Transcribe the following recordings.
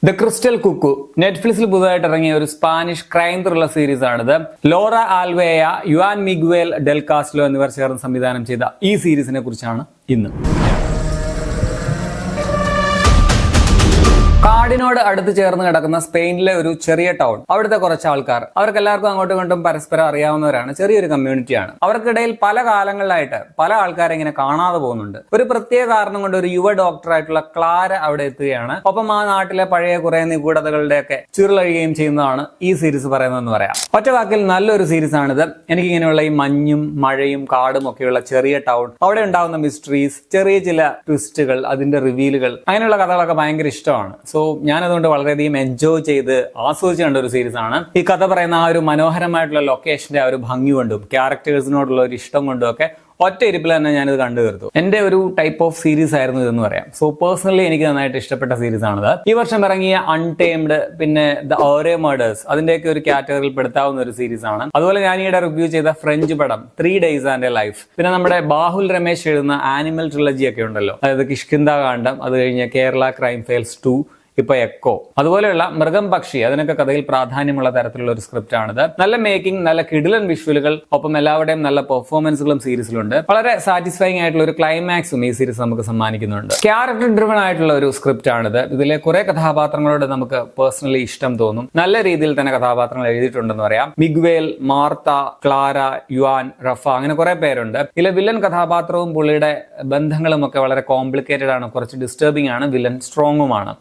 The crystal Kuku നെറ്റ്ഫ്ലിക്സിൽ പുതുതായിട്ട് ഇറങ്ങിയ ഒരു സ്പാനിഷ് ക്രൈം ത്രില്ലർ സീരീസ് ആണിത്. ലോറ ആൽവേയ, യുവാൻ മിഗ്വേൽ ഡെൽ കാസ്ലോ എന്നിവർ ചേർന്ന് സംവിധാനം ചെയ്ത ഈ സീരീസിനെ കുറിച്ചാണ് ഇന്ന്. കാടിനോട് അടുത്ത് ചേർന്ന് കിടക്കുന്ന സ്പെയിനിലെ ഒരു ചെറിയ ടൗൺ. അവിടുത്തെ കുറച്ച് ആൾക്കാർ, അവർക്ക് എല്ലാവർക്കും അങ്ങോട്ടും ഇങ്ങോട്ടും പരസ്പരം അറിയാവുന്നവരാണ്. ചെറിയൊരു കമ്മ്യൂണിറ്റിയാണ്. അവർക്കിടയിൽ പല കാലങ്ങളിലായിട്ട് പല ആൾക്കാരെ ഇങ്ങനെ കാണാതെ പോകുന്നുണ്ട്. ഒരു പ്രത്യേക കാരണം കൊണ്ട് ഒരു യുവ ഡോക്ടറായിട്ടുള്ള ക്ലാര അവിടെ എത്തുകയാണ്. ഒപ്പം ആ നാട്ടിലെ പഴയ കുറെ നിഗൂഢതകളുടെയൊക്കെ ചുരുളഴിയുകയും ചെയ്യുന്നതാണ് ഈ സീരീസ് പറയുന്നതെന്ന് പറയാം. ഒറ്റ വാക്കിൽ നല്ലൊരു സീരീസ് ആണിത്. എനിക്കിങ്ങനെയുള്ള ഈ മഞ്ഞും മഴയും കാടും ഒക്കെയുള്ള ചെറിയ ടൗൺ, അവിടെ ഉണ്ടാകുന്ന മിസ്റ്ററീസ്, ചെറിയ ചില ട്വിസ്റ്റുകൾ, അതിന്റെ റിവീലുകൾ, അങ്ങനെയുള്ള കഥകളൊക്കെ ഭയങ്കര ഇഷ്ടമാണ്. സോ ഞാനതുകൊണ്ട് വളരെയധികം എൻജോയ് ചെയ്ത് ആസ്വദിച്ച് കണ്ട ഒരു സീരീസ് ആണ്. ഈ കഥ പറയുന്ന ആ ഒരു മനോഹരമായിട്ടുള്ള ലൊക്കേഷന്റെ ആ ഒരു ഭംഗി കൊണ്ടും ക്യാരക്ടേഴ്സിനോടുള്ള ഒരു ഇഷ്ടം കൊണ്ടും ഒക്കെ ഒറ്റ ഇരിപ്പിൽ തന്നെ ഞാനിത് കണ്ടു തീർത്തു. എന്റെ ഒരു ടൈപ്പ് ഓഫ് സീരീസ് ആയിരുന്നു ഇതെന്ന് പറയാം. സോ പേഴ്സണലി എനിക്ക് നന്നായിട്ട് ഇഷ്ടപ്പെട്ട സീരീസ് ആണിത്. ഈ വർഷം ഇറങ്ങിയ അൺടേംഡ്, പിന്നെ ദ ഓരേ മർഡേഴ്സ്, അതിന്റെയൊക്കെ ഒരു കാറ്റഗറിയിൽ പെടുത്താവുന്ന ഒരു സീരീസ് ആണ്. അതുപോലെ ഞാൻ ഈയിടെ റിവ്യൂ ചെയ്ത ഫ്രഞ്ച് പടം 3 Days and a Life, പിന്നെ നമ്മുടെ ബാഹുൽ രമേശ് എഴുതുന്ന ആനിമൽ ട്രിലജി ഒക്കെ ഉണ്ടല്ലോ, അതായത് കിഷ്കിന്ധ കാണ്ഡം, അത് കഴിഞ്ഞ് കേരള ക്രൈം ഫയൽസ് 2, ഇപ്പൊ എക്കോ, അതുപോലെയുള്ള മൃഗം പക്ഷി, അതിനൊക്കെ കഥയിൽ പ്രാധാന്യമുള്ള തരത്തിലുള്ള ഒരു സ്ക്രിപ്റ്റ് ആണിത്. നല്ല മേക്കിംഗ്, നല്ല കിടിലൻ വിഷ്വലുകൾ, ഒപ്പം എല്ലാവരുടെയും നല്ല പെർഫോമൻസുകളും സീരീസിലുണ്ട്. വളരെ സാറ്റിസ്ഫൈങ് ആയിട്ടുള്ള ഒരു ക്ലൈമാക്സും ഈ സീരീസ് നമുക്ക് സമ്മാനിക്കുന്നുണ്ട്. ക്യാരക്ടർ ഡ്രിവൺ ആയിട്ടുള്ള ഒരു സ്ക്രിപ്റ്റ് ആണിത്. ഇതിലെ കുറെ കഥാപാത്രങ്ങളോട് നമുക്ക് പേഴ്സണലി ഇഷ്ടം തോന്നും. നല്ല രീതിയിൽ തന്നെ കഥാപാത്രങ്ങൾ എഴുതിയിട്ടുണ്ടെന്ന് പറയാം. Miguel, Marta, Clara, Juan, Rafa, അങ്ങനെ കുറെ പേരുണ്ട്. ഇതിലെ വില്ലൻ കഥാപാത്രവും പുള്ളിയുടെ ബന്ധങ്ങളും ഒക്കെ വളരെ കോംപ്ലിക്കേറ്റഡ് ആണ്, കുറച്ച് ഡിസ്റ്റർബിംഗ് ആണ്. വില്ലൻ സ്ട്രോങ്ങുമാണ്.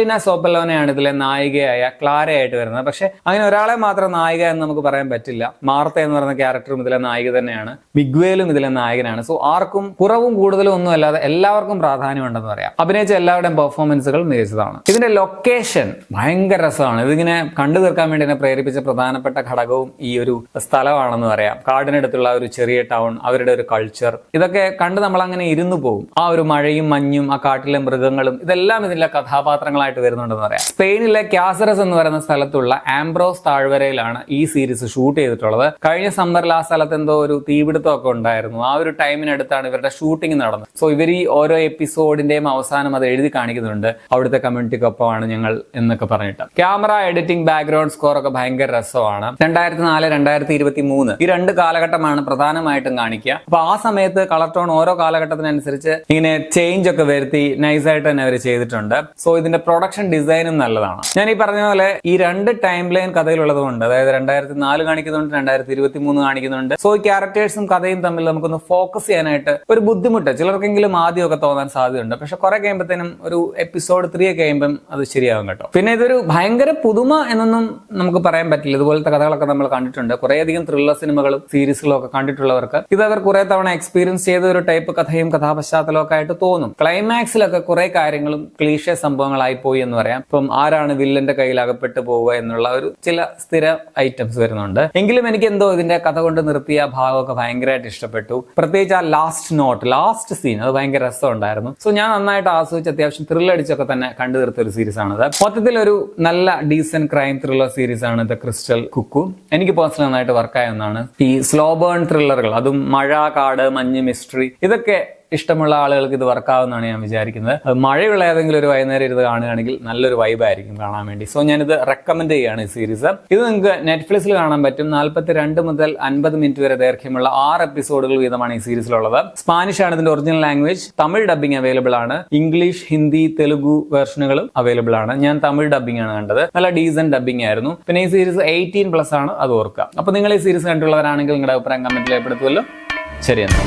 സോപ്പലോനെയാണ് ഇതിലെ നായികയായ ക്ലാരയായിട്ട് വരുന്നത്. പക്ഷെ അങ്ങനെ ഒരാളെ മാത്രം നായിക എന്ന് നമുക്ക് പറയാൻ പറ്റില്ല. മാർത്ത എന്ന് പറയുന്ന ക്യാരക്ടറും ഇതിലെ നായിക തന്നെയാണ്. മിഗ്വേലും ഇതിലെ നായകനാണ്. സോ ആർക്കും കുറവും കൂടുതലും ഒന്നും അല്ലാതെ എല്ലാവർക്കും പ്രാധാന്യമുണ്ടെന്ന് പറയാം. അഭിനയിച്ച എല്ലാവരുടെയും പെർഫോമൻസുകൾ മികച്ചതാണ്. ഇതിന്റെ ലൊക്കേഷൻ ഭയങ്കര രസമാണ്. ഇതിങ്ങനെ കണ്ടു തീർക്കാൻ വേണ്ടി എന്നെ പ്രേരിപ്പിച്ച പ്രധാനപ്പെട്ട ഘടകവും ഈ ഒരു സ്ഥലമാണെന്ന് പറയാം. കാടിനടുത്തുള്ള ഒരു ചെറിയ ടൗൺ, അവരുടെ ഒരു കൾച്ചർ, ഇതൊക്കെ കണ്ട് നമ്മൾ അങ്ങനെ ഇരുന്നു പോകും. ആ ഒരു മഴയും മഞ്ഞും, ആ കാട്ടിലെ മൃഗങ്ങളും, ഇതെല്ലാം ഇതിലെ കഥാപാത്രങ്ങളായിട്ട് വരുന്നുണ്ടെന്ന് പറയാം. സ്പെയിനിലെ ക്യാസറസ് എന്ന് പറയുന്ന സ്ഥലത്തുള്ള ആംബ്രോസ് താഴ്വരയിലാണ് ഈ സീരീസ് ഷൂട്ട് ചെയ്തിട്ടുള്ളത്. കഴിഞ്ഞ സമ്മറിൽ ആ സ്ഥലത്ത് എന്തോ ഒരു തീപിടുത്തമൊക്കെ ഉണ്ടായിരുന്നു. ആ ഒരു ടൈമിനടുത്താണ് ഇവരുടെ ഷൂട്ടിംഗ് നടന്നത്. സോ ഇവർ ഈ ഓരോ എപ്പിസോഡിന്റെയും അവസാനം അത് എഴുതി കാണിക്കുന്നുണ്ട്, അവിടുത്തെ കമ്മ്യൂണിറ്റിക്കൊപ്പമാണ് ഞങ്ങൾ എന്നൊക്കെ പറഞ്ഞിട്ട്. ക്യാമറ, എഡിറ്റിംഗ്, ബാക്ക്ഗ്രൗണ്ട് സ്കോർ ഒക്കെ ഭയങ്കര രസമാണ്. 2004, 2023 ഈ 2 കാലഘട്ടമാണ് പ്രധാനമായിട്ടും കാണിക്കുക. അപ്പൊ ആ സമയത്ത് കളർ ടോൺ ഓരോ കാലഘട്ടത്തിനനുസരിച്ച് ഇങ്ങനെ ചേഞ്ച് ഒക്കെ വരുത്തി നൈസായിട്ട് തന്നെ അവർ ചെയ്തിട്ടുണ്ട്. സോ ഇതിന്റെ പ്രൊഡക്ഷൻ ഡിസൈനും നല്ലതാണ്. ഞാൻ ഈ പറഞ്ഞ പോലെ ഈ 2 ടൈം ലൈൻ കഥയിലുള്ളതുകൊണ്ട്, അതായത് 2004 കാണിക്കുന്നുണ്ട്, 2023 കാണിക്കുന്നുണ്ട്. സോ ഈ ക്യാരക്ടേഴ്സും കഥയും തമ്മിൽ നമുക്കൊന്ന് ഫോക്കസ് ചെയ്യാനായിട്ട് ഒരു ബുദ്ധിമുട്ട് ചിലർക്കെങ്കിലും ആദ്യമൊക്കെ തോന്നാൻ സാധ്യതയുണ്ട്. പക്ഷെ കുറെ കഴിയുമ്പോഴത്തേനും ഒരു എപ്പിസോഡ് 3 ഒക്കെ കഴിയുമ്പം അത് ശരിയാകും കേട്ടോ. പിന്നെ ഇതൊരു ഭയങ്കര പുതുമ എന്നൊന്നും നമുക്ക് പറയാൻ പറ്റില്ല. ഇതുപോലത്തെ കഥകളൊക്കെ നമ്മൾ കണ്ടിട്ടുണ്ട്. കുറേയധികം ത്രില്ലർ സിനിമകളും സീരീസുകളും ഒക്കെ കണ്ടിട്ടുള്ളവർക്ക് ഇത് അവർ കുറെ തവണ എക്സ്പീരിയൻസ് ചെയ്ത ഒരു ടൈപ്പ് കഥയും കഥാപശ്ചാത്തലവും ഒക്കെ ആയിട്ട് തോന്നും. ക്ലൈമാക്സിലൊക്കെ കുറെ കാര്യങ്ങളും ക്ലീഷേ സംഭവങ്ങളായി പോയി എന്ന് പറയാം. ഇപ്പം ആരാണ് വില്ലന്റെ കയ്യിൽ അകപ്പെട്ടു പോവുക എന്നുള്ള ഒരു ചില സ്ഥിര ഐറ്റംസ് വരുന്നുണ്ട്. എങ്കിലും എനിക്ക് എന്തോ ഇതിന്റെ കഥ കൊണ്ട് നിർത്തിയ ഭാഗമൊക്കെ ഭയങ്കരമായിട്ട് ഇഷ്ടപ്പെട്ടു. പ്രത്യേകിച്ച് ആ ലാസ്റ്റ് സീൻ, അത് ഭയങ്കര രസമുണ്ടായിരുന്നു. സോ ഞാൻ നന്നായിട്ട് ആസ്വദിച്ച് അത്യാവശ്യം ത്രില്ലടിച്ചൊക്കെ തന്നെ കണ്ടു തീർത്ത ഒരു സീരീസ് ആണിത്. മൊത്തത്തിൽ ഒരു നല്ല ഡീസന്റ് ക്രൈം ത്രില്ലർ സീരീസ് ആണ് ദ ക്രിസ്റ്റൽ കുക്കു. എനിക്ക് പേഴ്സണലി നന്നായിട്ട് വർക്കായ ഒന്നാണ്. ഈ സ്ലോ ബേൺ ത്രില്ലറുകൾ, അതും മഴ, കാട്, മഞ്ഞ്, മിസ്റ്ററി, ഇതൊക്കെ ഇഷ്ടമുള്ള ആളുകൾക്ക് ഇത് വർക്കാവുന്നതാണ് ഞാൻ വിചാരിക്കുന്നത്. മഴയുള്ള ഏതെങ്കിലും ഒരു വൈകുന്നേരം ഇരുന്ന് കാണുകയാണെങ്കിൽ നല്ലൊരു വൈബായിരിക്കും കാണാൻ വേണ്ടി. സോ ഞാനിത് റെക്കമെൻഡ് ചെയ്യുകയാണ് ഈ സീരീസ്. ഇത് നിങ്ങൾക്ക് നെറ്റ്ഫ്ലിക്സിൽ കാണാൻ പറ്റും. 42 മുതൽ 50 മിനിറ്റ് വരെ ദൈർഘ്യമുള്ള 6 എപ്പിസോഡുകൾ വീതമാണ് ഈ സീരീസിലുള്ളത്. സ്പാനിഷ് ആണ് ഇതിന്റെ original language. Tamil dubbing available ആണ്. ഇംഗ്ലീഷ്, ഹിന്ദി, തെലുഗു വേർഷനുകളും അവൈലബിൾ ആണ്. ഞാൻ തമിഴ് ഡബിംഗ് ആണ് കണ്ടത്. നല്ല ഡീസന്റ് ഡബിംഗ് ആയിരുന്നു. പിന്നെ ഈ സീരീസ് 18+ ആണ്, അത് ഓർക്കുക. അപ്പൊ നിങ്ങൾ ഈ സീരീസ് കണ്ടുള്ളവരാണെങ്കിൽ നിങ്ങളുടെ അഭിപ്രായം കമന്റിൽ രേഖപ്പെടുത്തുമല്ലോ. ശരി എന്നാ.